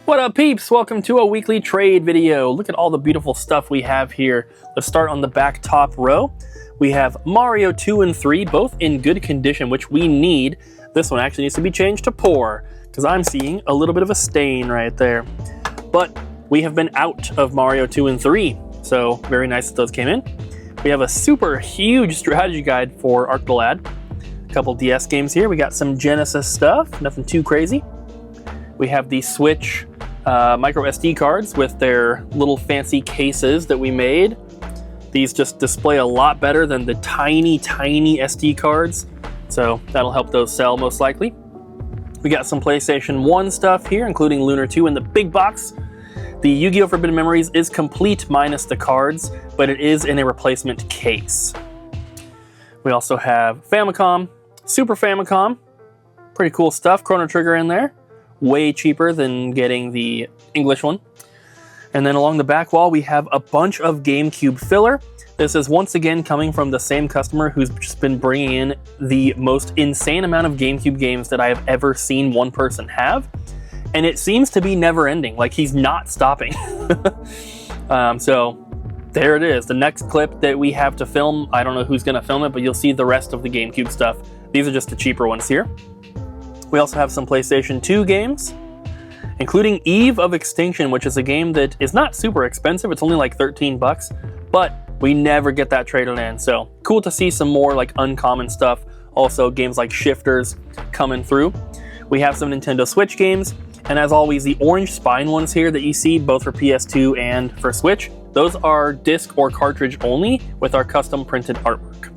What up, peeps? Welcome to a weekly trade video. Look at all the beautiful stuff we have here. Let's start on the back top row. We have Mario 2 and 3, both in good condition, which we need. This one actually needs to be changed to poor, because I'm seeing a little bit of a stain right there. But we have been out of Mario 2 and 3, so very nice that those came in. We have a super huge strategy guide for Arctilad. A couple DS games here. We got some Genesis stuff, nothing too crazy. We have the Switch micro SD cards with their little fancy cases that we made. These just display a lot better than the tiny SD cards, so that'll help those sell most likely. We got some PlayStation 1 stuff here, including Lunar 2 in the big box. The Yu-Gi-Oh! Forbidden Memories is complete minus the cards, but it is in a replacement case. We also have Famicom, Super Famicom, pretty cool stuff, Chrono Trigger in there. Way cheaper than getting the English one. And then along the back wall, we have a bunch of GameCube filler. This is once again coming from the same customer who's just been bringing in the most insane amount of GameCube games that I have ever seen one person have. And it seems to be never ending, like he's not stopping. So there it is. The next clip that we have to film, I don't know who's gonna film it, but you'll see the rest of the GameCube stuff. These are just the cheaper ones here. We also have some PlayStation 2 games, including Eve of Extinction, which is a game that is not super expensive. It's only like 13 bucks, but we never get that traded in. So cool to see some more like uncommon stuff. Also games like Shifters coming through. We have some Nintendo Switch games. And as always, the orange spine ones here that you see both for PS2 and for Switch, those are disc or cartridge only with our custom printed artwork.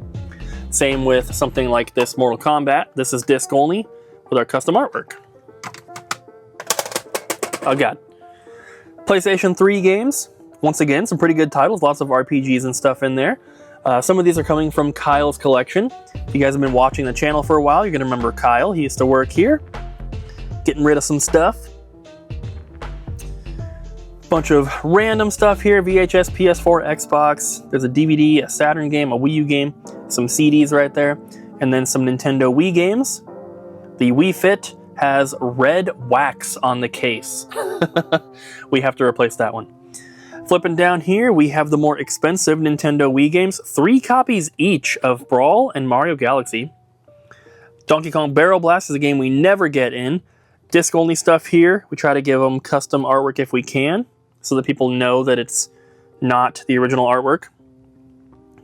Same with something like this Mortal Kombat. This is disc only with our custom artwork. Oh god. PlayStation 3 games. Once again, some pretty good titles, lots of RPGs and stuff in there. Some of these are coming from Kyle's collection. If you guys have been watching the channel for a while, you're gonna remember Kyle. He used to work here. Getting rid of some stuff. Bunch of random stuff here, VHS, PS4, Xbox. There's a DVD, a Saturn game, a Wii U game, some CDs right there, and then some Nintendo Wii games. The Wii Fit has red wax on the case. We have to replace that one. Flipping down here, we have the more expensive Nintendo Wii games, 3 copies each of Brawl and Mario Galaxy. Donkey Kong Barrel Blast is a game we never get in. Disc-only stuff here. We try to give them custom artwork if we can, so that people know that it's not the original artwork.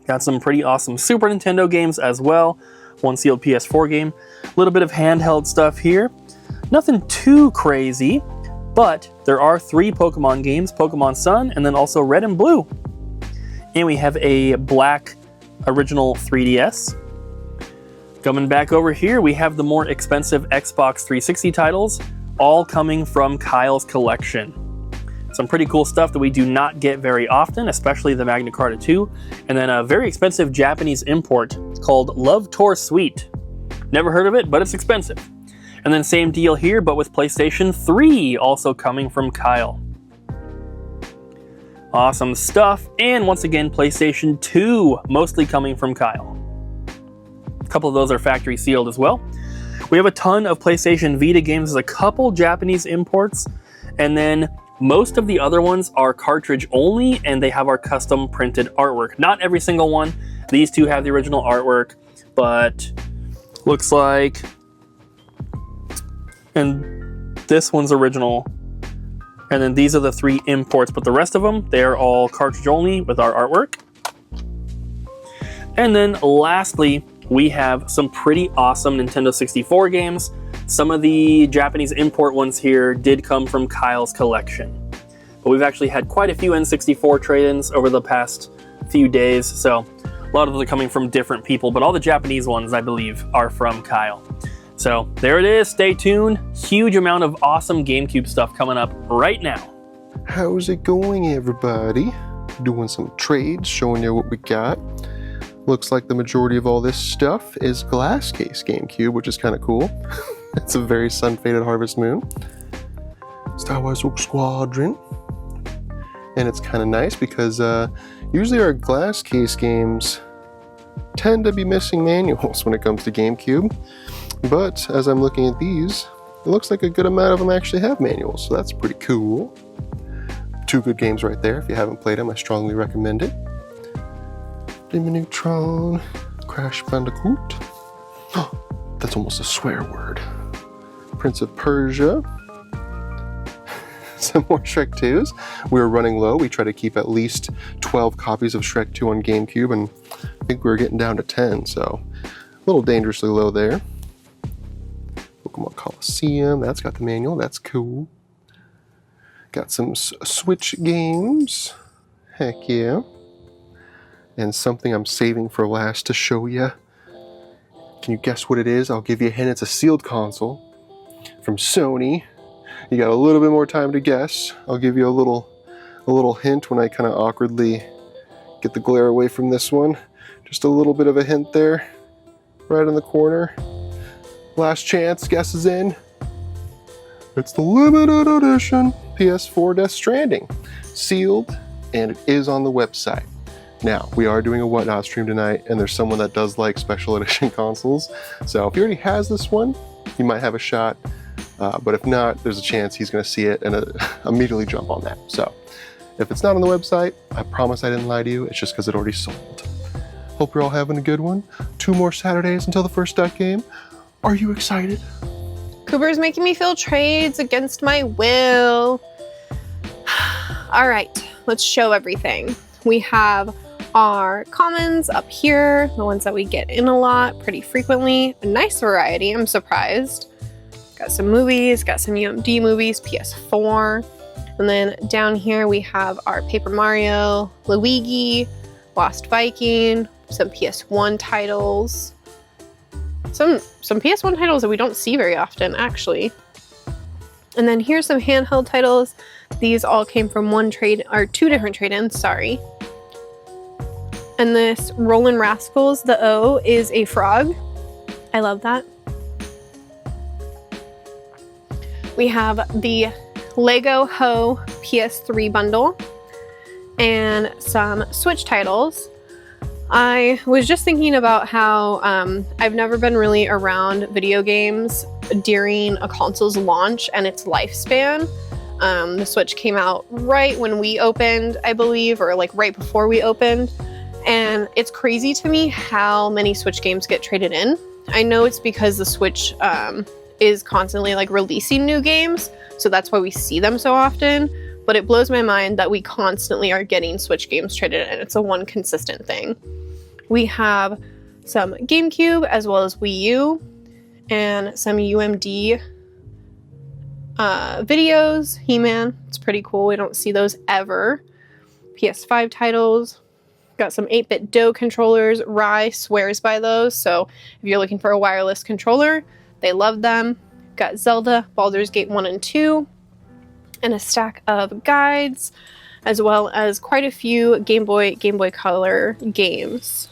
Got some pretty awesome Super Nintendo games as well. One sealed PS4 game. A little bit of handheld stuff here. Nothing too crazy, but there are 3 Pokemon games, Pokemon Sun, and then also Red and Blue. And we have a black original 3DS. Coming back over here, we have the more expensive Xbox 360 titles, all coming from Kyle's collection. Some pretty cool stuff that we do not get very often, especially the Magna Carta 2, and then a very expensive Japanese import called Love Tour Suite. Never heard of it, but it's expensive. And then same deal here, but with PlayStation 3 also coming from Kyle. Awesome stuff, and once again, PlayStation 2 mostly coming from Kyle. A couple of those are factory sealed as well. We have a ton of PlayStation Vita games, there's a couple Japanese imports, and then most of the other ones are cartridge only, and they have our custom printed artwork. Not every single one. These two have the original artwork, but looks like, and this one's original. And then these are the 3 imports, but the rest of them, they are all cartridge only with our artwork. And then lastly, we have some pretty awesome Nintendo 64 games. Some of the Japanese import ones here did come from Kyle's collection. But we've actually had quite a few N64 trade-ins over the past few days, so a lot of those are coming from different people, but all the Japanese ones, I believe, are from Kyle. So there it is, stay tuned. Huge amount of awesome GameCube stuff coming up right now. How's it going, everybody? Doing some trades, showing you what we got. Looks like the majority of all this stuff is glass case GameCube, which is kind of cool. It's a very sun-faded Harvest Moon. Star Wars Rogue Squadron. And it's kind of nice because usually our glass case games tend to be missing manuals when it comes to GameCube. But as I'm looking at these, it looks like a good amount of them actually have manuals, so that's pretty cool. 2 good games right there. If you haven't played them, I strongly recommend it. Neutron, Crash Bandicoot. Oh, that's almost a swear word. Prince of Persia. Some more Shrek 2s. We were running low. We try to keep at least 12 copies of Shrek 2 on GameCube, and I think we were getting down to 10, so a little dangerously low there. Pokemon Coliseum, that's got the manual, that's cool. Got some Switch games, heck yeah. And something I'm saving for last to show you. Can you guess what it is? I'll give you a hint, it's a sealed console from Sony. You got a little bit more time to guess. I'll give you a little hint when I kind of awkwardly get the glare away from this one. Just a little bit of a hint there, right in the corner. Last chance, guess is in. It's the limited edition PS4 Death Stranding. Sealed, and it is on the website. Now, we are doing a Whatnot stream tonight, and there's someone that does like special edition consoles. So if he already has this one, he might have a shot. But if not, there's a chance he's going to see it and immediately jump on that. So if it's not on the website, I promise I didn't lie to you. It's just because it already sold. Hope you're all having a good one. 2 more Saturdays until the first duck game. Are you excited? Cooper's making me fill trades against my will. All right, let's show everything. We have our commons up here, the ones that we get in a lot, pretty frequently. A nice variety, I'm surprised. Got some movies, got some UMD movies, PS4. And then down here we have our Paper Mario, Luigi, Lost Viking, some PS1 titles. Some PS1 titles that we don't see very often, actually. And then here's some handheld titles. These all came from 2 different trade-ins, sorry. And this Rollin' Rascals, the O is a frog. I love that. We have the Lego Ho PS3 bundle and some Switch titles. I was just thinking about how I've never been really around video games during a console's launch and its lifespan. The Switch came out right when we opened, I believe, or like right before we opened. And it's crazy to me how many Switch games get traded in. I know it's because the Switch is constantly like releasing new games, so that's why we see them so often. But it blows my mind that we constantly are getting Switch games traded in. It's a one consistent thing. We have some GameCube as well as Wii U and some UMD videos. He-Man, it's pretty cool. We don't see those ever. PS5 titles. Got some 8-bit Do controllers. Rye swears by those, so if you're looking for a wireless controller, they love them. Got Zelda, Baldur's Gate 1 and 2, and a stack of guides, as well as quite a few Game Boy Color games.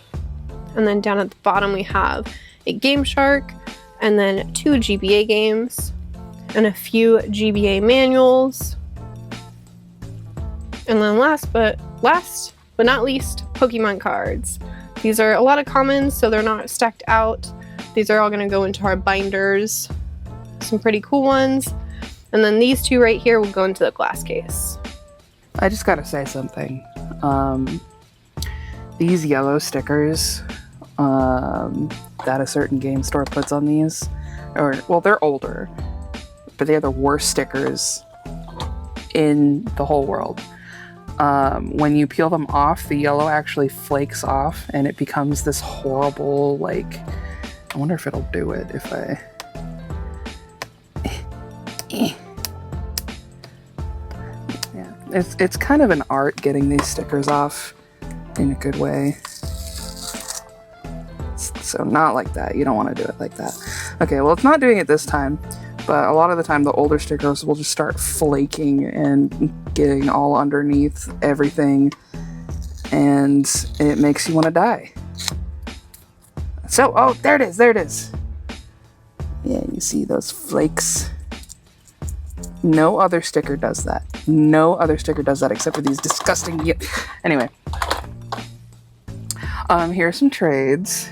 And then down at the bottom we have a Game Shark, and then 2 GBA games, and a few GBA manuals. And then last but not least, Pokemon cards. These are a lot of commons, so they're not stacked out. These are all going to go into our binders. Some pretty cool ones. And then these 2 right here will go into the glass case. I just gotta say something. These yellow stickers that a certain game store puts on these, well, they're older, but they're the worst stickers in the whole world. When you peel them off, the yellow actually flakes off and it becomes this horrible, like, I wonder if it'll do it if I... Yeah, it's kind of an art getting these stickers off in a good way. So not like that. You don't want to do it like that. Okay, well, it's not doing it this time, but a lot of the time the older stickers will just start flaking and getting all underneath everything, and it makes you want to die. So, oh, there it is. Yeah, you see those flakes? No other sticker does that. No other sticker does that except for these disgusting... Anyway. Here's some trades.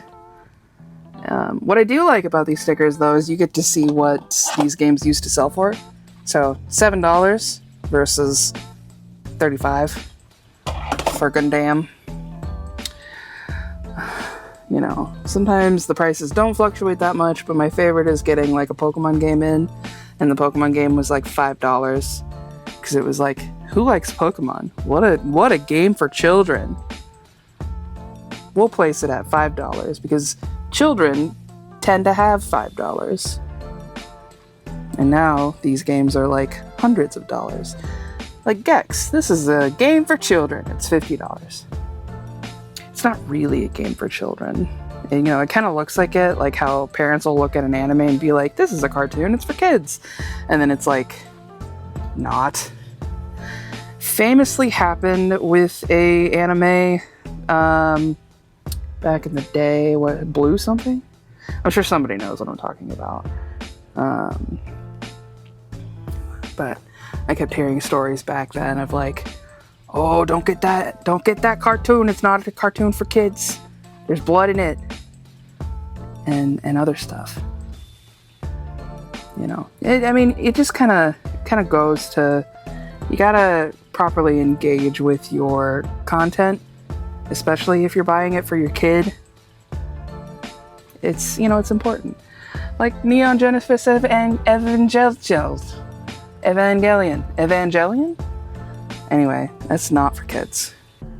What I do like about these stickers, though, is you get to see what these games used to sell for. So $7 versus $35 for Gundam. You know, sometimes the prices don't fluctuate that much, but my favorite is getting like a Pokemon game in, and the Pokemon game was like $5 because it was like, who likes Pokemon? What a game for children. We'll place it at $5 because children tend to have $5. And now these games are like hundreds of dollars. Like Gex, this is a game for children. It's $50. It's not really a game for children. And, you know, it kind of looks like it, like how parents will look at an anime and be like, this is a cartoon, it's for kids. And then it's like, not. Famously happened with a anime back in the day, what, Blue something? I'm sure somebody knows what I'm talking about. But I kept hearing stories back then of like, oh, don't get that cartoon. It's not a cartoon for kids. There's blood in it. And other stuff. You know, it just kind of goes to, you gotta properly engage with your content, especially if you're buying it for your kid. It's, you know, it's important. Like Neon Genesis Evangelion? Anyway, that's not for kids.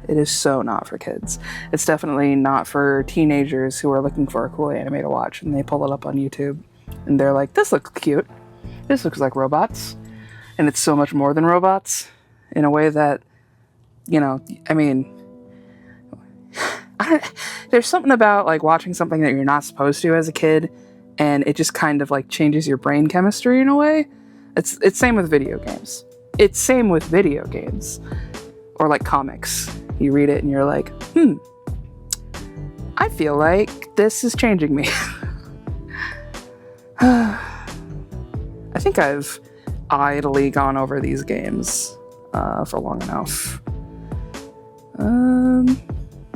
It is so not for kids. It's definitely not for teenagers who are looking for a cool anime to watch, and they pull it up on YouTube, and they're like, this looks cute. This looks like robots. And it's so much more than robots in a way that, you know, I mean, there's something about like watching something that you're not supposed to as a kid, and it just kind of like changes your brain chemistry in a way. It's same with video games. It's same with video games. Or like comics. You read it and you're like, I feel like this is changing me. I think I've idly gone over these games for long enough.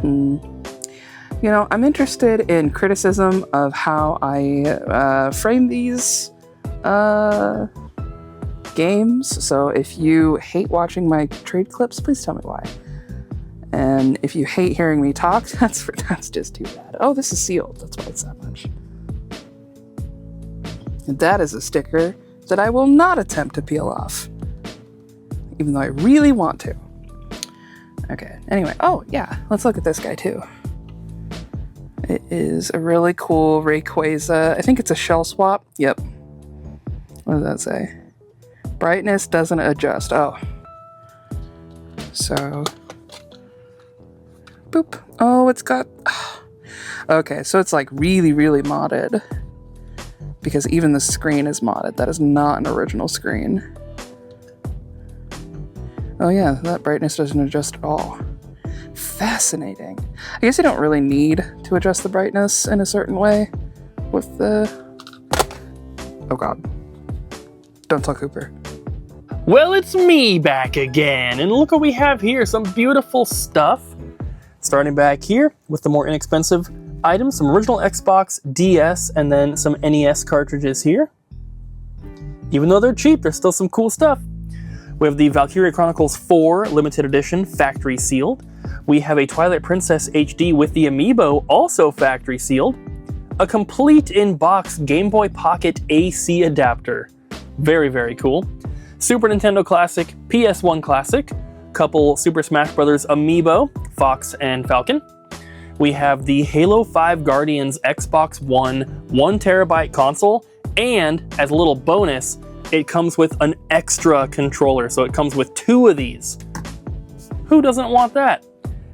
You know, I'm interested in criticism of how I frame these games. So if you hate watching my trade clips, please tell me why. And if you hate hearing me talk, that's just too bad. Oh, this is sealed. That's why it's that much. And that is a sticker that I will not attempt to peel off, even though I really want to. Okay, anyway. Oh, yeah. Let's look at this guy, too. It is a really cool Rayquaza. I think it's a shell swap. Yep. What does that say? Brightness doesn't adjust. Oh. So. Boop. Oh, it's got... Okay, so it's like really, really modded. Because even the screen is modded. That is not an original screen. Oh yeah, that brightness doesn't adjust at all. Fascinating. I guess you don't really need to adjust the brightness in a certain way with the... Oh god. Don't tell Cooper. Well, it's me back again, and look what we have here, some beautiful stuff. Starting back here with the more inexpensive items, some original Xbox, DS, and then some NES cartridges here. Even though they're cheap, there's still some cool stuff. We have the Valkyria Chronicles 4 limited edition, factory sealed. We have a Twilight Princess HD with the amiibo, also factory sealed. A complete in-box Game Boy Pocket AC adapter. Very, very cool. Super Nintendo Classic, PS1 Classic, couple Super Smash Bros. Amiibo, Fox and Falcon. We have the Halo 5 Guardians Xbox One 1TB console, and as a little bonus, it comes with an extra controller, so it comes with 2 of these. Who doesn't want that?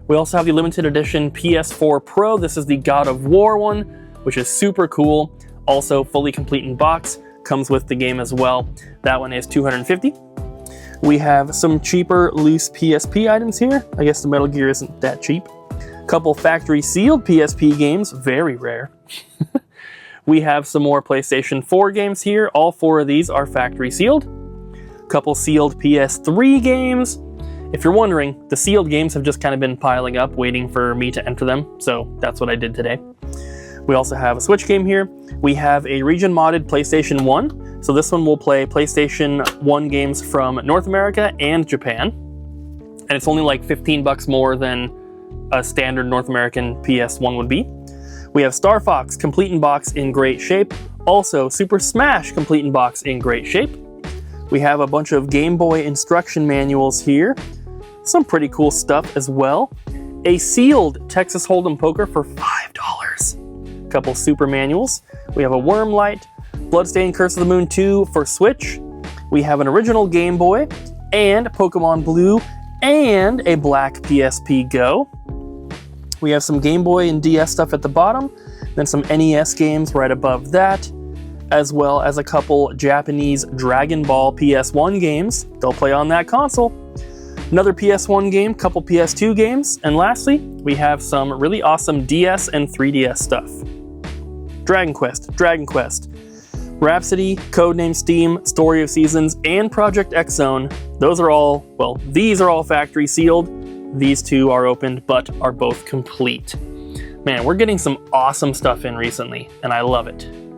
We also have the limited edition PS4 Pro. This is the God of War one, which is super cool. Also fully complete in box, comes with the game as well. That one is $250. We have some cheaper loose PSP items here. I guess the Metal Gear isn't that cheap. Couple factory sealed PSP games, very rare. We have some more PlayStation 4 games here. All 4 of these are factory sealed. Couple sealed PS3 games. If you're wondering, the sealed games have just kind of been piling up, waiting for me to enter them, so that's what I did today. We also have a Switch game here. We have a region modded PlayStation 1. So this one will play PlayStation 1 games from North America and Japan. And it's only like 15 bucks more than a standard North American PS1 would be. We have Star Fox Complete in Box in great shape. Also, Super Smash Complete in Box in great shape. We have a bunch of Game Boy instruction manuals here. Some pretty cool stuff as well. A sealed Texas Hold'em poker for $5. A couple super manuals. We have a Worm Light, Bloodstained Curse of the Moon 2 for Switch. We have an original Game Boy and Pokemon Blue and a black PSP Go. We have some Game Boy and DS stuff at the bottom, then some NES games right above that, as well as a couple Japanese Dragon Ball PS1 games. They'll play on that console. Another PS1 game, couple PS2 games, and lastly, we have some really awesome DS and 3DS stuff. Dragon Quest, Rhapsody, Codename Steam, Story of Seasons, and Project X Zone. Those are all, well, these are all factory sealed. These two are opened, but are both complete. Man, we're getting some awesome stuff in recently, and I love it.